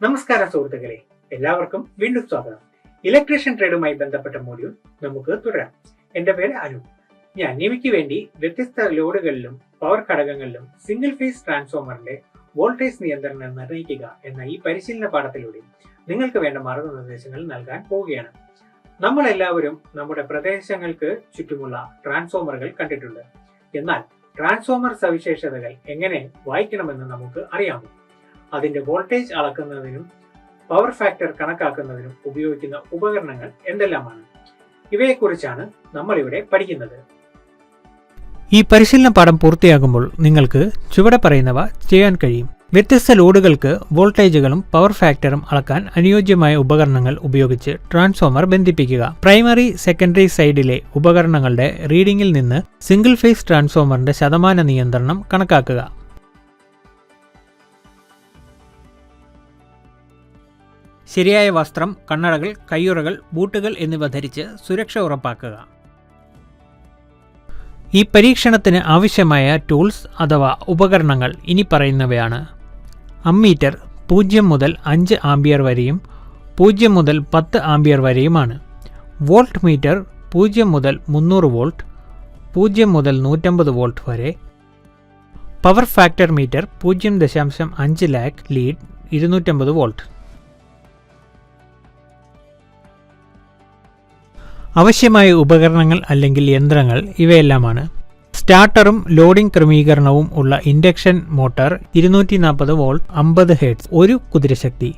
നമസ്കാരം സുഹൃത്തുക്കളെ, എല്ലാവർക്കും വീണ്ടും സ്വാഗതം. ഇലക്ട്രീഷ്യൻ ട്രേഡുമായി ബന്ധപ്പെട്ട മൊഡ്യൂൾ നമുക്ക് തുടരാം. എന്റെ പേര് അനു. ഞാൻ നിമിക്ക് വേണ്ടി വ്യത്യസ്ത ലോഡുകളിലും പവർ ഘടകങ്ങളിലും സിംഗിൾ ഫേസ് ട്രാൻസ്ഫോമറിന്റെ വോൾട്ടേജ് നിയന്ത്രണം നിർണ്ണയിക്കുക എന്ന ഈ പരിശീലന പാഠത്തിലൂടെ നിങ്ങൾക്ക് വേണ്ട മാർഗനിർദ്ദേശങ്ങൾ നൽകാൻ പോവുകയാണ്. നമ്മൾ എല്ലാവരും നമ്മുടെ പ്രദേശങ്ങൾക്ക് ചുറ്റുമുള്ള ട്രാൻസ്ഫോമറുകൾ കണ്ടിട്ടുണ്ട്. എന്നാൽ ട്രാൻസ്ഫോമർ സവിശേഷതകൾ എങ്ങനെ വായിക്കണമെന്ന് നമുക്ക് അറിയാമോ? അതിന്റെ വോൾട്ടേജ് അളക്കുന്നതിനും പവർ ഫാക്ടർ കണക്കാക്കുന്നതിനും ഉപയോഗിക്കുന്ന ഉപകരണങ്ങൾ എന്തെല്ലാമാണ്? ഇവയെക്കുറിച്ചാണ് നമ്മൾ ഇവിടെ പഠിക്കുന്നത്. ഈ പരിശീലന പാഠം പൂർത്തിയാകുമ്പോൾ നിങ്ങൾക്ക് ചുവടെ പറയുന്നവ ചെയ്യാൻ കഴിയും. വ്യത്യസ്ത ലോഡുകൾക്ക് വോൾട്ടേജുകളും പവർ ഫാക്ടറും അളക്കാൻ അനുയോജ്യമായ ഉപകരണങ്ങൾ ഉപയോഗിച്ച് ട്രാൻസ്ഫോമർ ബന്ധിപ്പിക്കുക. പ്രൈമറി, സെക്കൻഡറി സൈഡിലെ ഉപകരണങ്ങളുടെ റീഡിംഗിൽ നിന്ന് സിംഗിൾ ഫേസ് ട്രാൻസ്ഫോമറിന്റെ ശതമാന നിയന്ത്രണം കണക്കാക്കുക. ശരിയായ വസ്ത്രം, കണ്ണടകൾ, കയ്യുറകൾ, ബൂട്ടുകൾ എന്നിവ ധരിച്ച് സുരക്ഷ ഉറപ്പാക്കുക. ഈ പരീക്ഷണത്തിന് ആവശ്യമായ ടൂൾസ് അഥവാ ഉപകരണങ്ങൾ ഇനി പറയുന്നവയാണ്. അമ്മീറ്റർ 0 മുതൽ 5 ആംപിയർ വരെയും 0 മുതൽ 10 ആംപിയർ വരെയുമാണ്. വോൾട്ട് മീറ്റർ 0 മുതൽ 300 വോൾട്ട്, 0 മുതൽ 150 വോൾട്ട് വരെ. Power factor meter 0.5 lag lead 250 volt. ആവശ്യമായ ഉപകരണങ്ങൾ അല്ലെങ്കിൽ യന്ത്രങ്ങൾ ഇവയെല്ലാമാണ്. സ്റ്റാർട്ടറും ലോഡിംഗ് ക്രമീകരണവും ഉള്ള ഇൻഡക്ഷൻ മോട്ടോർ 240 വോൾട്ട് 50 ഹെർട്സ് 1 കുതിരശക്തി.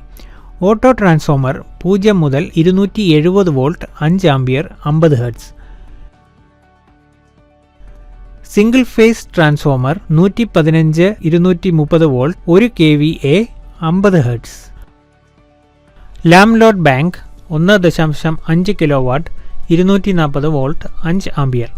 ഓട്ടോ ട്രാൻസ്ഫോമർ 0 മുതൽ 270 volt 5 ampere 50 hertz. Single phase transformer 115 230 volt 1 kVA 50 hertz. Lamp load bank 1.5 kilowatt 240 volt 5 ampere.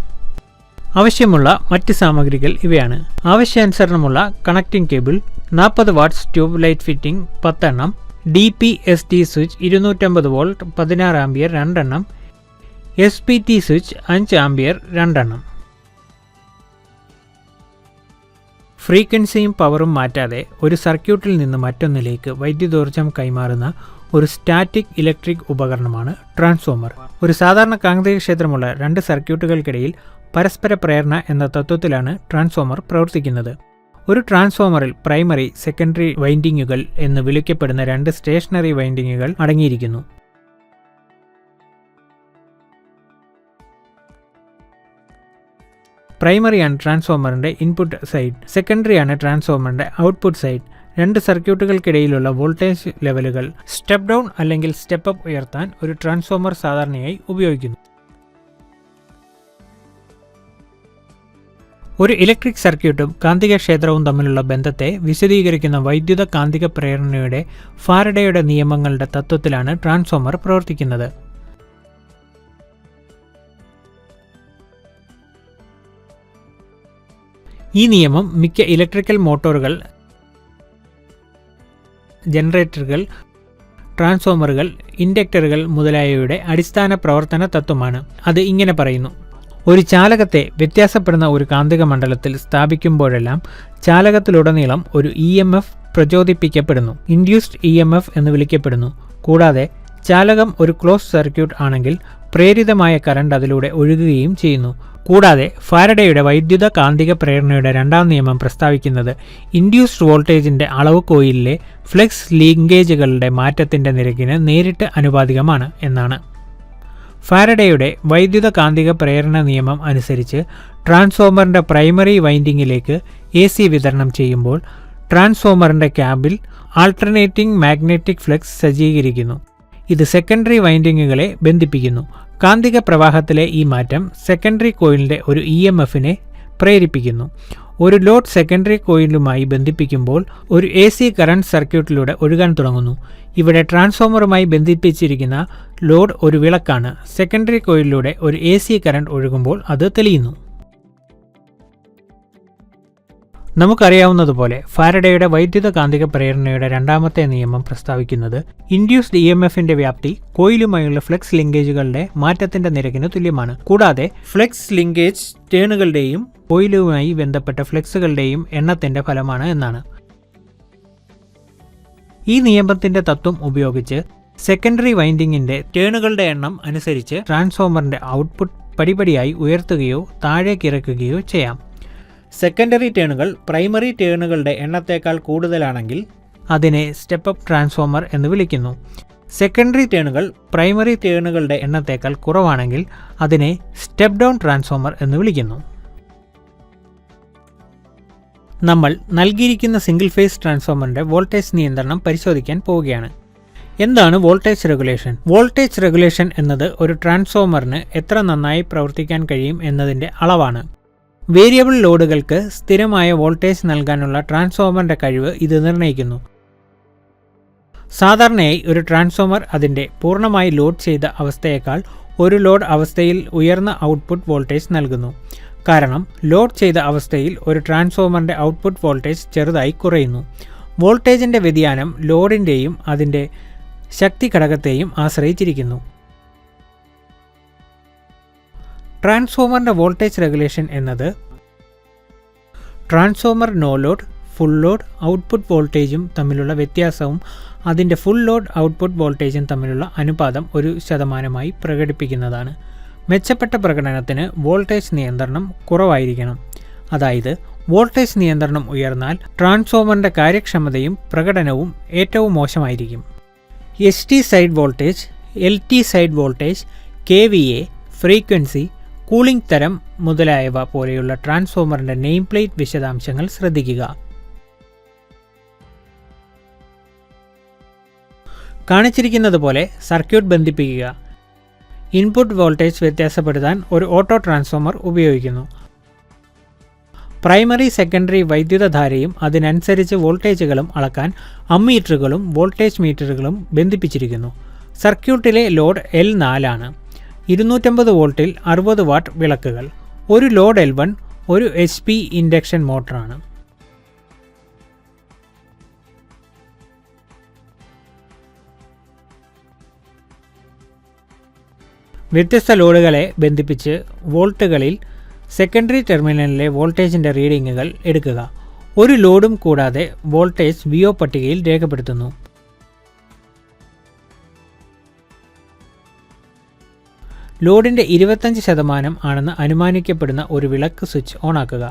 ആവശ്യമുള്ള മറ്റ് സാമഗ്രികൾ ഇവയാണ്. ആവശ്യാനുസരണമുള്ള connecting cable, 40 watts tube light fitting 10 എണ്ണം, DPST സ്വിച്ച് 250 വോൾട്ട് 16 ആംപിയർ 2 എണ്ണം, SPT switch 5 ampere 2 എണ്ണം. ഫ്രീക്വൻസിയും പവറും മാറ്റാതെ ഒരു സർക്യൂട്ടിൽ നിന്ന് മറ്റൊന്നിലേക്ക് വൈദ്യുതോർജ്ജം കൈമാറുന്ന ഒരു സ്റ്റാറ്റിക് ഇലക്ട്രിക് ഉപകരണമാണ് ട്രാൻസ്ഫോമർ. ഒരു സാധാരണ കാന്തിക ക്ഷേത്രമുള്ള 2 സർക്യൂട്ടുകൾക്കിടയിൽ പരസ്പര പ്രേരണ എന്ന തത്വത്തിലാണ് ട്രാൻസ്ഫോമർ പ്രവർത്തിക്കുന്നത്. ഒരു ട്രാൻസ്ഫോമറിൽ പ്രൈമറി, സെക്കൻഡറി വൈൻഡിങ്ങുകൾ എന്ന് വിളിക്കപ്പെടുന്ന 2 സ്റ്റേഷനറി വൈൻഡിങ്ങുകൾ അടങ്ങിയിരിക്കുന്നു. പ്രൈമറിയാണ് ട്രാൻസ്ഫോമറിന്റെ ഇൻപുട്ട് സൈഡ്, സെക്കൻഡറിയാണ് ട്രാൻസ്ഫോമറിന്റെ ഔട്ട്പുട്ട് സൈഡ്. 2 സർക്യൂട്ടുകൾക്കിടയിലുള്ള വോൾട്ടേജ് ലെവലുകൾ സ്റ്റെപ്പ് ഡൗൺ അല്ലെങ്കിൽ സ്റ്റെപ്പ് അപ്പ് ഉയർത്താൻ ഒരു ട്രാൻസ്ഫോമർ സാധാരണയായി ഉപയോഗിക്കുന്നു. ഒരു ഇലക്ട്രിക് സർക്യൂട്ടും കാന്തിക ക്ഷേത്രവും തമ്മിലുള്ള ബന്ധത്തെ വിശദീകരിക്കുന്ന വൈദ്യുത കാന്തിക പ്രേരണയുടെ ഫാരഡെയുടെ നിയമങ്ങളുടെ തത്വത്തിലാണ് ട്രാൻസ്ഫോമർ പ്രവർത്തിക്കുന്നത്. ഈ നിയമം മിക്ക ഇലക്ട്രിക്കൽ മോട്ടോറുകൾ, ജനറേറ്ററുകൾ, ട്രാൻസ്ഫോമറുകൾ, ഇൻഡക്ടറുകൾ മുതലായവയുടെ അടിസ്ഥാന പ്രവർത്തന തത്വമാണ്. അത് ഇങ്ങനെ പറയുന്നു: ഒരു ചാലകത്തെ വ്യത്യാസപ്പെടുന്ന ഒരു കാന്തിക മണ്ഡലത്തിൽ സ്ഥാപിക്കുമ്പോഴെല്ലാം ചാലകത്തിലുടനീളം ഒരു EMF പ്രചോദിപ്പിക്കപ്പെടുന്നു. ഇൻഡ്യൂസ്ഡ് EMF എന്ന് വിളിക്കപ്പെടുന്നു. കൂടാതെ ചാലകം ഒരു ക്ലോസ്ഡ് സർക്യൂട്ട് ആണെങ്കിൽ പ്രേരിതമായ കറണ്ട് അതിലൂടെ ഒഴുകുകയും ചെയ്യുന്നു. കൂടാതെ ഫാരഡെയുടെ വൈദ്യുത കാന്തിക പ്രേരണയുടെ 2ാം നിയമം പ്രസ്താവിക്കുന്നത് ഇൻഡ്യൂസ്ഡ് വോൾട്ടേജിന്റെ അളവ് കോയിലിലെ ഫ്ലെക്സ് ലിങ്കേജുകളുടെ മാറ്റത്തിന്റെ നിരക്കിന് നേരിട്ട് ആനുപാതികമാണ് എന്നാണ്. ഫാരഡെയുടെ വൈദ്യുത കാന്തിക പ്രേരണ നിയമം അനുസരിച്ച് ട്രാൻസ്ഫോമറിന്റെ പ്രൈമറി വൈൻഡിങ്ങിലേക്ക് AC വിതരണം ചെയ്യുമ്പോൾ ട്രാൻസ്ഫോമറിന്റെ ക്യാബിൽ ആൾട്ടർനേറ്റിംഗ് മാഗ്നറ്റിക് ഫ്ലക്സ് സജ്ജീകരിക്കുന്നു. ഇത് സെക്കൻഡറി വൈൻഡിങ്ങുകളെ ബന്ധിപ്പിക്കുന്നു. കാന്തിക പ്രവാഹത്തിലെ ഈ മാറ്റം സെക്കൻഡറി കോയിലിന്റെ ഒരു EMFനെ പ്രേരിപ്പിക്കുന്നു. ഒരു ലോഡ് സെക്കൻഡറി കോയിലുമായി ബന്ധിപ്പിക്കുമ്പോൾ ഒരു AC കറണ്ട് സർക്യൂട്ടിലൂടെ ഒഴുകാൻ തുടങ്ങുന്നു. ഇവിടെ ട്രാൻസ്ഫോമറുമായി ബന്ധിപ്പിച്ചിരിക്കുന്ന ലോഡ് ഒരു വിളക്കാണ്. സെക്കൻഡറി കോയിലിലൂടെ ഒരു AC കറണ്ട് ഒഴുകുമ്പോൾ അത് തെളിയുന്നു. നമുക്കറിയാവുന്നതുപോലെ ഫാരഡെയുടെ വൈദ്യുത കാന്തിക പ്രേരണയുടെ 2ാമത്തെ നിയമം പ്രസ്താവിക്കുന്നത് ഇൻഡ്യൂസ്ഡ് EMFന്റെ വ്യാപ്തി കോയിലുമായുള്ള ഫ്ലെക്സ് ലിങ്കേജുകളുടെ മാറ്റത്തിന്റെ നിരക്കിന് തുല്യമാണ്. കൂടാതെ ഫ്ലെക്സ് ലിങ്കേജ് ടേണുകളുടെയും കോയിലുമായി ബന്ധപ്പെട്ട ഫ്ലെക്സുകളുടെയും എണ്ണത്തിന്റെ ഫലമാണ് എന്നാണ്. ഈ നിയമത്തിന്റെ തത്വം ഉപയോഗിച്ച് സെക്കൻഡറി വൈൻഡിങ്ങിന്റെ ടേണുകളുടെ എണ്ണം അനുസരിച്ച് ട്രാൻസ്ഫോമറിന്റെ ഔട്ട്പുട്ട് പടിപടിയായി ഉയർത്തുകയോ താഴേക്കിറക്കുകയോ ചെയ്യാം. സെക്കൻഡറി ടേണുകൾ പ്രൈമറി ടേണുകളുടെ എണ്ണത്തേക്കാൾ കൂടുതലാണെങ്കിൽ അതിനെ സ്റ്റെപ്പ് അപ്പ് ട്രാൻസ്ഫോമർ എന്ന് വിളിക്കുന്നു. സെക്കൻഡറി ടേണുകൾ പ്രൈമറി ടേണുകളുടെ എണ്ണത്തേക്കാൾ കുറവാണെങ്കിൽ അതിനെ സ്റ്റെപ്പ് ഡൗൺ ട്രാൻസ്ഫോമർ എന്ന് വിളിക്കുന്നു. നമ്മൾ നൽകിയിരിക്കുന്ന സിംഗിൾ ഫേസ് ട്രാൻസ്ഫോമറിന്റെ വോൾട്ടേജ് നിയന്ത്രണം പരിശോധിക്കാൻ പോവുകയാണ്. എന്താണ് വോൾട്ടേജ് റെഗുലേഷൻ? വോൾട്ടേജ് റെഗുലേഷൻ എന്നത് ഒരു ട്രാൻസ്ഫോമറിന് എത്ര നന്നായി പ്രവർത്തിക്കാൻ കഴിയും എന്നതിൻ്റെ അളവാണ്. വേരിയബിൾ ലോഡുകൾക്ക് സ്ഥിരമായ വോൾട്ടേജ് നൽകാനുള്ള ട്രാൻസ്ഫോമറിന്റെ കഴിവ് ഇത് നിർണ്ണയിക്കുന്നു. സാധാരണയായി ഒരു ട്രാൻസ്ഫോമർ അതിൻ്റെ പൂർണ്ണമായി ലോഡ് ചെയ്ത അവസ്ഥയേക്കാൾ ഒരു ലോഡ് അവസ്ഥയിൽ ഉയർന്ന ഔട്ട്പുട്ട് വോൾട്ടേജ് നൽകുന്നു. കാരണം ലോഡ് ചെയ്ത അവസ്ഥയിൽ ഒരു ട്രാൻസ്ഫോമറിന്റെ ഔട്ട്പുട്ട് വോൾട്ടേജ് ചെറുതായി കുറയുന്നു. വോൾട്ടേജിന്റെ വ്യതിയാനം ലോഡിന്റെയും അതിൻ്റെ ശക്തി ഘടകത്തെയും ആശ്രയിച്ചിരിക്കുന്നു. ട്രാൻസ്ഫോമറിന്റെ വോൾട്ടേജ് റെഗുലേഷൻ എന്നത് transformer no load, full load output വോൾട്ടേജും തമ്മിലുള്ള വ്യത്യാസവും അതിൻ്റെ ഫുൾ ലോഡ് ഔട്ട്പുട്ട് വോൾട്ടേജും തമ്മിലുള്ള അനുപാതം 1% പ്രകടിപ്പിക്കുന്നതാണ്. മെച്ചപ്പെട്ട പ്രകടനത്തിന് വോൾട്ടേജ് നിയന്ത്രണം കുറവായിരിക്കണം. അതായത് വോൾട്ടേജ് നിയന്ത്രണം ഉയർന്നാൽ ട്രാൻസ്ഫോമറിന്റെ കാര്യക്ഷമതയും പ്രകടനവും ഏറ്റവും മോശമായിരിക്കും. ST side voltage, LT side voltage, KVA, frequency, cooling തരം മുതലായവ പോലെയുള്ള ട്രാൻസ്ഫോമറിന്റെ നെയിം പ്ലേറ്റ് വിശദാംശങ്ങൾ ശ്രദ്ധിക്കുക. കാണിച്ചിരിക്കുന്നത് പോലെ സർക്യൂട്ട് ബന്ധിപ്പിക്കുക. ഇൻപുട്ട് വോൾട്ടേജ് വ്യത്യാസപ്പെടുത്താൻ ഒരു ഓട്ടോ ട്രാൻസ്ഫോമർ ഉപയോഗിക്കുന്നു. പ്രൈമറി സെക്കൻഡറി വൈദ്യുതധാരയും അതിനനുസരിച്ച് വോൾട്ടേജുകളും അളക്കാൻ അമ്മീറ്ററുകളും വോൾട്ടേജ് മീറ്ററുകളും ബന്ധിപ്പിച്ചിരിക്കുന്നു. സർക്യൂട്ടിലെ ലോഡ് L4 ആണ്. 250 വോൾട്ടിൽ 60 വാട്ട് വിളക്കുകൾ. ഒരു ലോഡ് L1 ഒരു HP ഇൻഡക്ഷൻ മോട്ടറാണ്. വ്യത്യസ്ത ലോഡുകളെ ബന്ധിപ്പിച്ച് വോൾട്ടുകളിൽ സെക്കൻഡറി ടെർമിനലിലെ വോൾട്ടേജിൻ്റെ റീഡിങ്ങുകൾ എടുക്കുക. ഒരു ലോഡും കൂടാതെ വോൾട്ടേജ് VO പട്ടികയിൽ രേഖപ്പെടുത്തുന്നു. ലോഡിൻ്റെ 25% ആണെന്ന് അനുമാനിക്കപ്പെടുന്ന ഒരു വിളക്ക് സ്വിച്ച് ഓണാക്കുക.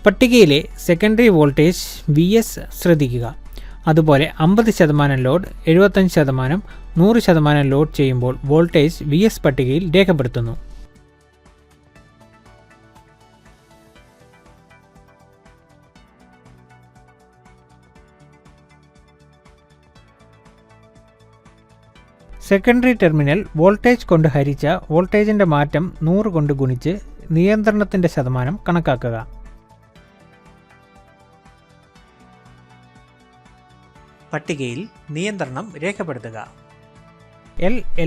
പട്ടികയിലെ സെക്കൻഡറി വോൾട്ടേജ് VS ശ്രദ്ധിക്കുക. അതുപോലെ 50% ലോഡ്, 75%, 100% ലോഡ് ചെയ്യുമ്പോൾ വോൾട്ടേജ് VS പട്ടികയിൽ രേഖപ്പെടുത്തുന്നു. സെക്കൻഡറി ടെർമിനൽ വോൾട്ടേജ് കൊണ്ട് ഹരിച്ച വോൾട്ടേജിൻ്റെ മാറ്റം 100 കൊണ്ട് ഗുണിച്ച് നിയന്ത്രണത്തിൻ്റെ ശതമാനം കണക്കാക്കുക. പട്ടികയിൽ നിയന്ത്രണം രേഖപ്പെടുത്തുക.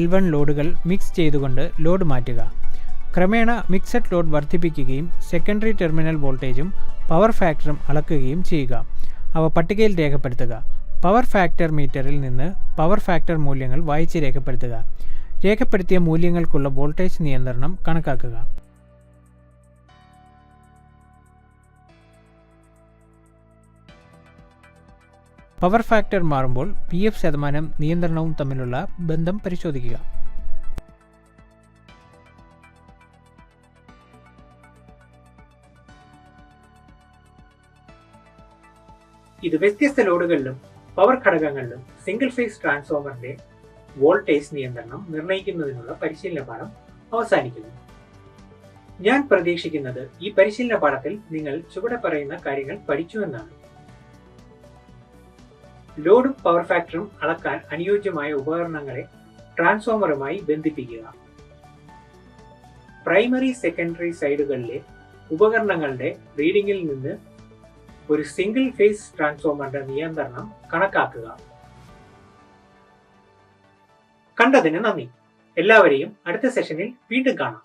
L1 ലോഡുകൾ മിക്സ് ചെയ്തുകൊണ്ട് ലോഡ് മാറ്റുക. ക്രമേണ മിക്സഡ് ലോഡ് വർദ്ധിപ്പിക്കുകയും സെക്കൻഡറി ടെർമിനൽ വോൾട്ടേജും പവർ ഫാക്ടറും അളക്കുകയും ചെയ്യുക. അവ പട്ടികയിൽ രേഖപ്പെടുത്തുക. പവർ ഫാക്ടർ മീറ്ററിൽ നിന്ന് പവർ ഫാക്ടർ മൂല്യങ്ങൾ വായിച്ച് രേഖപ്പെടുത്തുക. രേഖപ്പെടുത്തിയ മൂല്യങ്ങൾക്കുള്ള വോൾട്ടേജ് നിയന്ത്രണം കണക്കാക്കുക. പവർ ഫാക്ടർ മാറുമ്പോൾ PF% നിയന്ത്രണവും തമ്മിലുള്ള ബന്ധം പരിശോധിക്കുക. ഇത് വ്യത്യസ്ത ലോഡുകളിലും പവർ ഘടകങ്ങളിലും സിംഗിൾ ഫേസ് ട്രാൻസ്ഫോമറിന്റെ വോൾട്ടേജ് നിയന്ത്രണം നിർണ്ണയിക്കുന്നതിനുള്ള പരിശീലന പാഠം അവസാനിക്കുന്നു. ഞാൻ പ്രതീക്ഷിക്കുന്നത് ഈ പരിശീലന പാഠത്തിൽ നിങ്ങൾ ചുവടെ പറയുന്ന കാര്യങ്ങൾ പഠിച്ചുവെന്നാണ്. ലോഡും പവർ ഫാക്ടറും അളക്കാൻ അനുയോജ്യമായ ഉപകരണങ്ങളെ ട്രാൻസ്ഫോമറുമായി ബന്ധിപ്പിക്കുക. പ്രൈമറി സെക്കൻഡറി സൈഡുകളിലെ ഉപകരണങ്ങളുടെ റീഡിംഗിൽ നിന്ന് ഒരു സിംഗിൾ ഫേസ് ട്രാൻസ്ഫോമറിന്റെ നിയന്ത്രണം കണക്കാക്കുക. കണ്ടതിന് നന്ദി. എല്ലാവരെയും അടുത്ത സെഷനിൽ വീണ്ടും കാണാം.